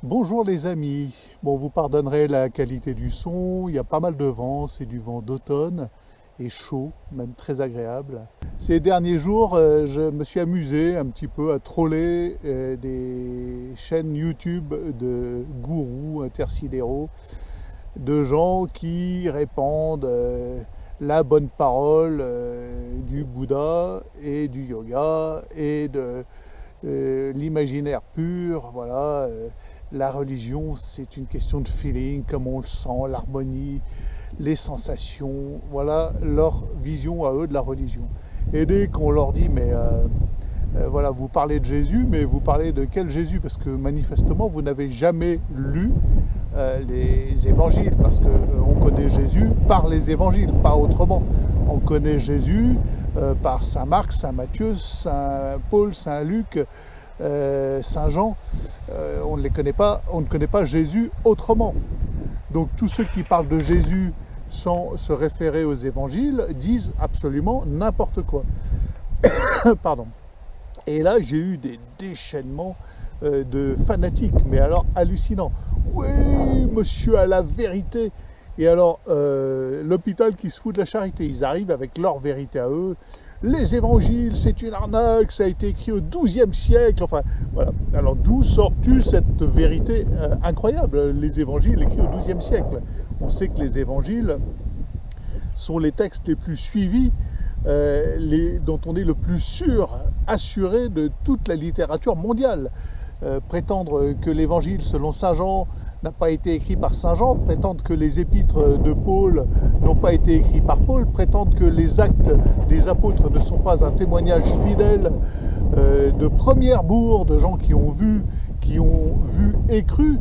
Bonjour les amis, bon vous pardonnerez la qualité du son, il y a pas mal de vent, c'est du vent d'automne et chaud, même très agréable. Ces derniers jours, je me suis amusé un petit peu à troller des chaînes YouTube de gourous intersidéraux, de gens qui répandent la bonne parole du Bouddha et du yoga et de l'imaginaire pur, voilà. La religion, c'est une question de feeling, comme on le sent, l'harmonie, les sensations, voilà leur vision à eux de la religion. Et dès qu'on leur dit, mais voilà, vous parlez de Jésus, mais vous parlez de quel Jésus? Parce que manifestement, vous n'avez jamais lu les évangiles, parce qu'on connaît Jésus par les évangiles, pas autrement. On connaît Jésus par Saint Marc, Saint Matthieu, Saint Paul, Saint Luc, Saint Jean. On ne les connaît pas, on ne connaît pas Jésus autrement. Donc tous ceux qui parlent de Jésus sans se référer aux évangiles disent absolument n'importe quoi. Pardon. Et là, j'ai eu des déchaînements de fanatiques, mais alors hallucinants. Oui, monsieur a la vérité. Et alors, l'hôpital qui se fout de la charité, ils arrivent avec leur vérité à eux. Les évangiles, c'est une arnaque, ça a été écrit au XIIe siècle. Enfin, voilà. Alors, d'où sors-tu cette vérité incroyable? Les évangiles écrits au XIIe siècle. On sait que les évangiles sont les textes les plus suivis, dont on est le plus sûr, assuré de toute la littérature mondiale. Prétendre que l'évangile selon Saint Jean n'a pas été écrit par Saint Jean, prétendre que les épîtres de Paul n'ont pas été écrits par Paul, prétendre que les actes des apôtres ne sont pas un témoignage fidèle de première bourre de gens qui ont vu et cru,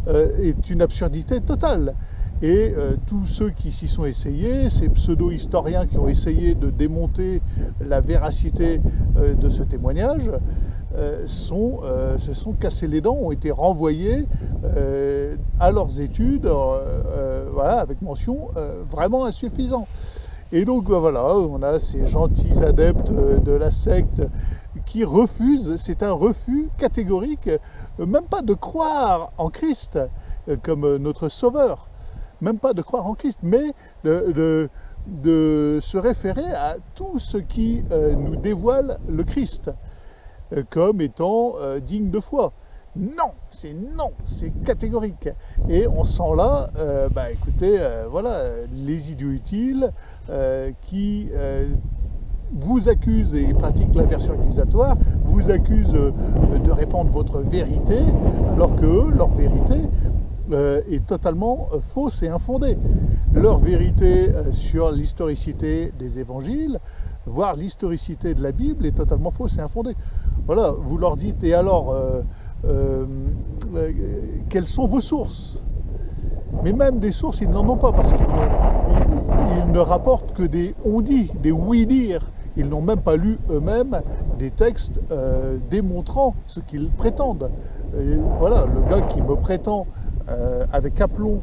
est une absurdité totale. Et tous ceux qui s'y sont essayés, ces pseudo-historiens qui ont essayé de démonter la véracité de ce témoignage, se sont cassés les dents, ont été renvoyés à leurs études, voilà, avec mention vraiment insuffisant. Et donc voilà, on a ces gentils adeptes de la secte qui refusent, c'est un refus catégorique, même pas de croire en Christ comme notre sauveur, même pas de croire en Christ, mais de se référer à tout ce qui nous dévoile le Christ comme étant digne de foi. Non, c'est catégorique. Et on sent là, écoutez, voilà, les idiots utiles qui vous accusent et pratiquent l'aversion accusatoire, vous accusent de répandre votre vérité, alors que eux, leur vérité est totalement fausse et infondée. Leur vérité sur l'historicité des évangiles, voire l'historicité de la Bible, est totalement fausse et infondée. Voilà, vous leur dites, et alors, quelles sont vos sources? Mais même des sources, ils n'en ont pas, parce qu'ils ne rapportent que des on-dit, des oui-dire. Ils n'ont même pas lu eux-mêmes des textes démontrant ce qu'ils prétendent. Et voilà, le gars qui me prétend avec aplomb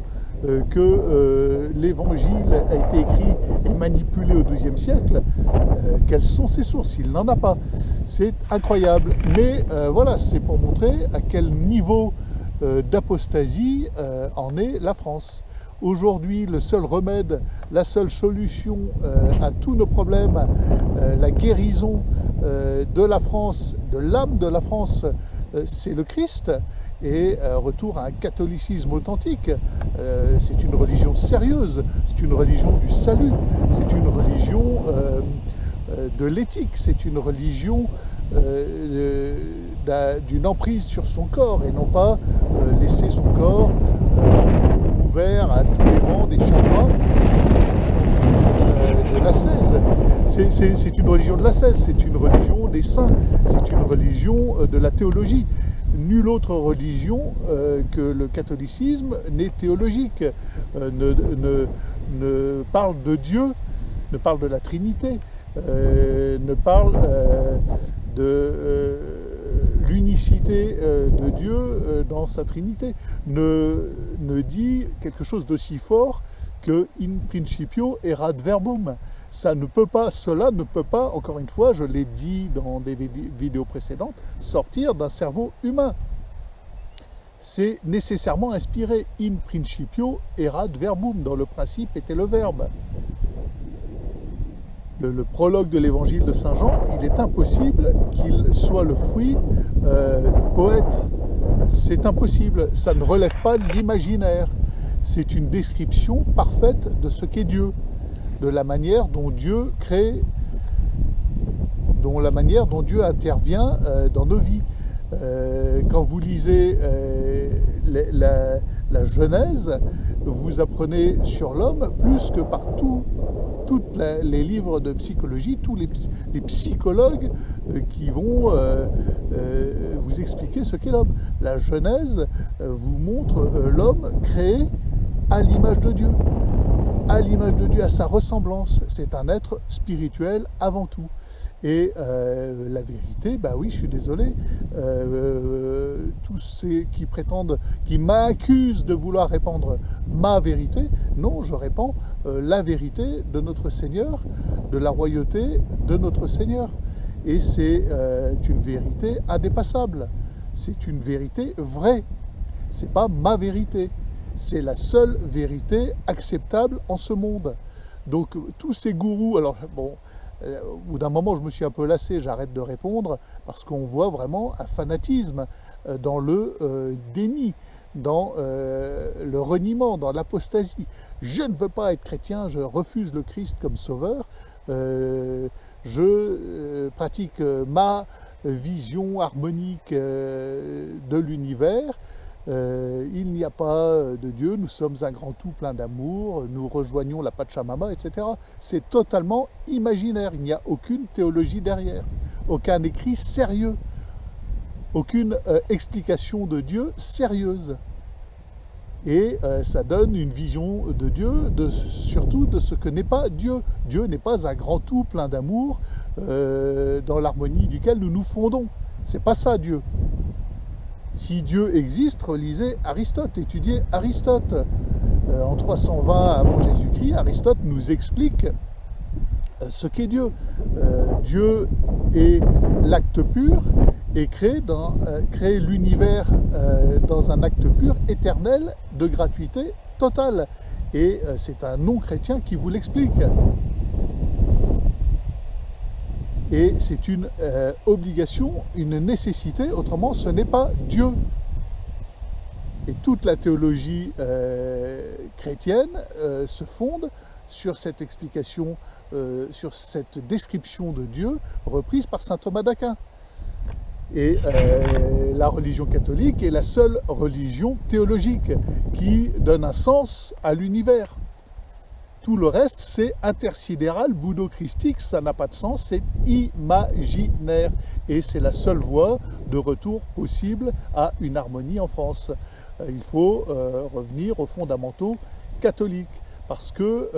que l'évangile a été écrit et manipulé au XIIe siècle, quelles sont ses sources? Il n'en a pas. C'est incroyable. Mais voilà, c'est pour montrer à quel niveau d'apostasie en est la France. Aujourd'hui, le seul remède, la seule solution à tous nos problèmes, la guérison de la France, de l'âme de la France, c'est le Christ. Et retour à un catholicisme authentique. C'est une religion sérieuse, c'est une religion du salut, c'est une religion de l'éthique, c'est une religion d'une emprise sur son corps et non pas laisser son corps ouvert à tous les vents des chakras. De l'ascèse. C'est une religion de l'ascèse, c'est une religion des saints, c'est une religion de la théologie. Nulle autre religion que le catholicisme n'est théologique, ne parle de Dieu, ne parle de la Trinité, ne parle de l'unicité de Dieu dans sa Trinité, ne dit quelque chose d'aussi fort que in principio erat verbum. Cela ne peut pas, encore une fois, je l'ai dit dans des vidéos précédentes, sortir d'un cerveau humain. c'est nécessairement inspiré. In principio erat verbum, dans le principe était le verbe. Le prologue de l'évangile de Saint Jean, il est impossible qu'il soit le fruit de poète. C'est impossible, ça ne relève pas de l'imaginaire. C'est une description parfaite de ce qu'est Dieu, de la manière dont Dieu crée, la manière dont Dieu intervient dans nos vies. Quand vous lisez la Genèse, vous apprenez sur l'homme plus que par tous les livres de psychologie, tous les psychologues qui vont vous expliquer ce qu'est l'homme. La Genèse vous montre l'homme créé à l'image de Dieu, à sa ressemblance. C'est un être spirituel avant tout. Et la vérité, bah oui, je suis désolé, tous ceux qui prétendent, qui m'accusent de vouloir répandre ma vérité, non, je répands la vérité de notre Seigneur, de la royauté de notre Seigneur. Et c'est une vérité indépassable, c'est une vérité vraie, c'est pas ma vérité, c'est la seule vérité acceptable en ce monde. Donc tous ces gourous, alors bon, au bout d'un moment, je me suis un peu lassé, j'arrête de répondre, parce qu'on voit vraiment un fanatisme dans le déni, dans le reniement, dans l'apostasie. Je ne veux pas être chrétien, je refuse le Christ comme sauveur, je pratique ma vision harmonique de l'univers. Il n'y a pas de Dieu, nous sommes un grand tout plein d'amour, nous rejoignons la Pachamama, etc. C'est totalement imaginaire, il n'y a aucune théologie derrière, aucun écrit sérieux, aucune explication de Dieu sérieuse. Et ça donne une vision de Dieu, surtout de ce que n'est pas Dieu. Dieu n'est pas un grand tout plein d'amour dans l'harmonie duquel nous nous fondons. C'est pas ça Dieu. Si Dieu existe, relisez Aristote, étudiez Aristote. En 320 avant Jésus-Christ, Aristote nous explique ce qu'est Dieu. Dieu est l'acte pur et crée l'univers dans un acte pur, éternel, de gratuité totale. Et c'est un non-chrétien qui vous l'explique. Et c'est une obligation, une nécessité, autrement ce n'est pas Dieu. Et toute la théologie chrétienne se fonde sur cette explication, sur cette description de Dieu reprise par saint Thomas d'Aquin. Et la religion catholique est la seule religion théologique qui donne un sens à l'univers. Tout le reste, c'est intersidéral, bouddho-christique, ça n'a pas de sens, c'est imaginaire. Et c'est la seule voie de retour possible à une harmonie en France. Il faut revenir aux fondamentaux catholiques, parce que,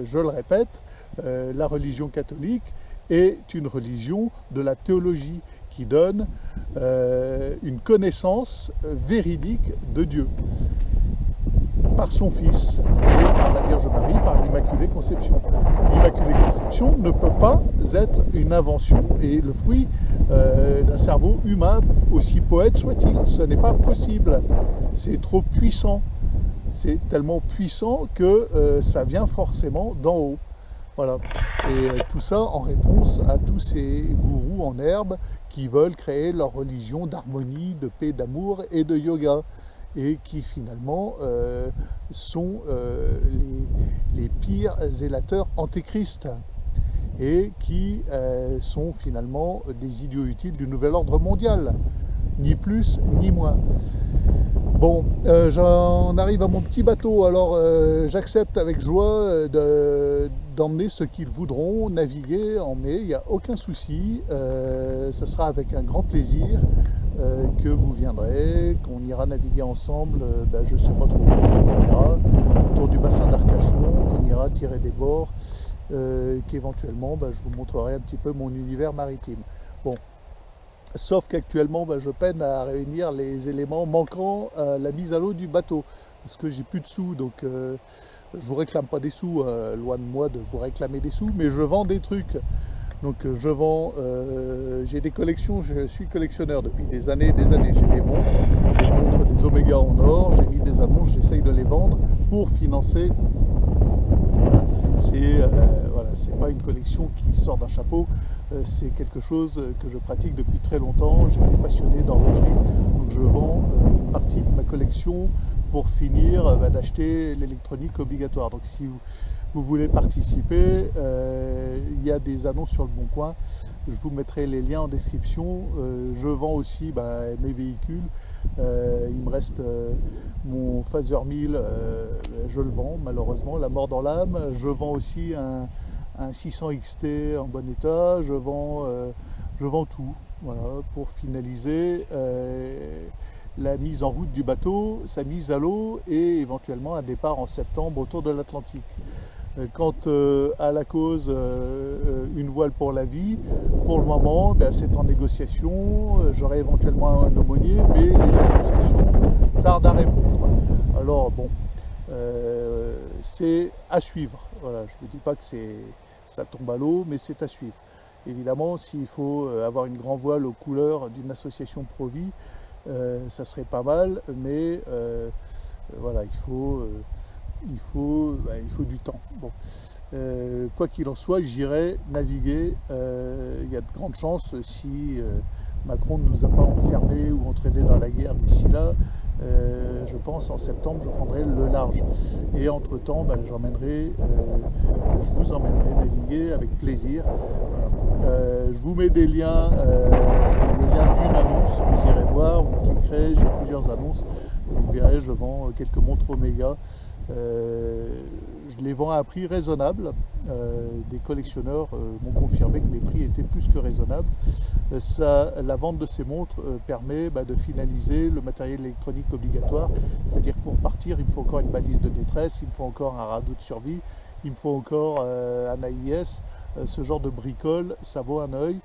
je le répète, la religion catholique est une religion de la théologie qui donne une connaissance véridique de Dieu, par son Fils, et par la Vierge Marie, par l'Immaculée Conception. L'Immaculée Conception ne peut pas être une invention et le fruit d'un cerveau humain, aussi poète soit-il. Ce n'est pas possible, c'est trop puissant. C'est tellement puissant que ça vient forcément d'en haut. Voilà. Et tout ça en réponse à tous ces gourous en herbe qui veulent créer leur religion d'harmonie, de paix, d'amour et de yoga, et qui finalement sont les pires zélateurs antéchrist, et qui sont finalement des idiots utiles du nouvel ordre mondial, ni plus ni moins. Bon, j'en arrive à mon petit bateau, alors j'accepte avec joie d'emmener ceux qui le voudront naviguer en mai, il n'y a aucun souci, ce sera avec un grand plaisir que vous viendrez, qu'on ira naviguer ensemble, je ne sais pas trop, on ira autour du bassin d'Arcachon, qu'on ira tirer des bords, qu'éventuellement je vous montrerai un petit peu mon univers maritime. Bon. Sauf qu'actuellement, je peine à réunir les éléments manquants à la mise à l'eau du bateau, parce que j'ai plus de sous, donc je vous réclame pas des sous, loin de moi de vous réclamer des sous, mais je vends des trucs. Donc je vends, j'ai des collections, je suis collectionneur depuis des années et des années. J'ai des montres, des Omega en or, j'ai mis des annonces, j'essaye de les vendre pour financer. Voilà, c'est pas une collection qui sort d'un chapeau, c'est quelque chose que je pratique depuis très longtemps. J'étais passionné d'horlogerie, donc je vends une partie de ma collection pour finir d'acheter l'électronique obligatoire. Donc si vous voulez participer, il y a des annonces sur le Bon Coin, je vous mettrai les liens en description. Je vends aussi mes véhicules, il me reste mon Phaser 1000, je le vends malheureusement, la mort dans l'âme. Je vends aussi un 600 XT en bon état, je vends tout, voilà, pour finaliser la mise en route du bateau, sa mise à l'eau et éventuellement un départ en septembre autour de l'Atlantique. Quant à la cause une voile pour la vie, pour le moment c'est en négociation, j'aurai éventuellement un aumônier, mais les associations tardent à répondre. Alors bon, c'est à suivre, voilà, je ne vous dis pas que ça tombe à l'eau, mais c'est à suivre. Évidemment, s'il faut avoir une grande voile aux couleurs d'une association pro-vie, ça serait pas mal, mais voilà, il faut du temps. Bon. Quoi qu'il en soit, j'irai naviguer. Il y a de grandes chances, si Macron ne nous a pas enfermés ou entraînés dans la guerre d'ici là, je pense en septembre je prendrai le large. Et entre temps, je vous emmènerai naviguer avec plaisir. Voilà. Je vous mets des liens, le lien d'une annonce, vous irez voir, vous cliquerez, j'ai plusieurs annonces, vous verrez, je vends quelques montres Omega. Je les vends à un prix raisonnable. Des collectionneurs m'ont confirmé que mes prix étaient plus que raisonnables. La vente de ces montres permet de finaliser le matériel électronique obligatoire, c'est-à-dire que pour partir il me faut encore une balise de détresse, il me faut encore un radeau de survie, il me faut encore un AIS, ce genre de bricole, ça vaut un œil.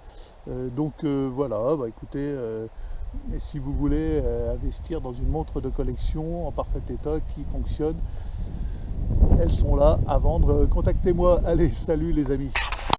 Voilà, écoutez, si vous voulez investir dans une montre de collection en parfait état qui fonctionne, elles sont là à vendre. Contactez-moi. Allez, salut les amis.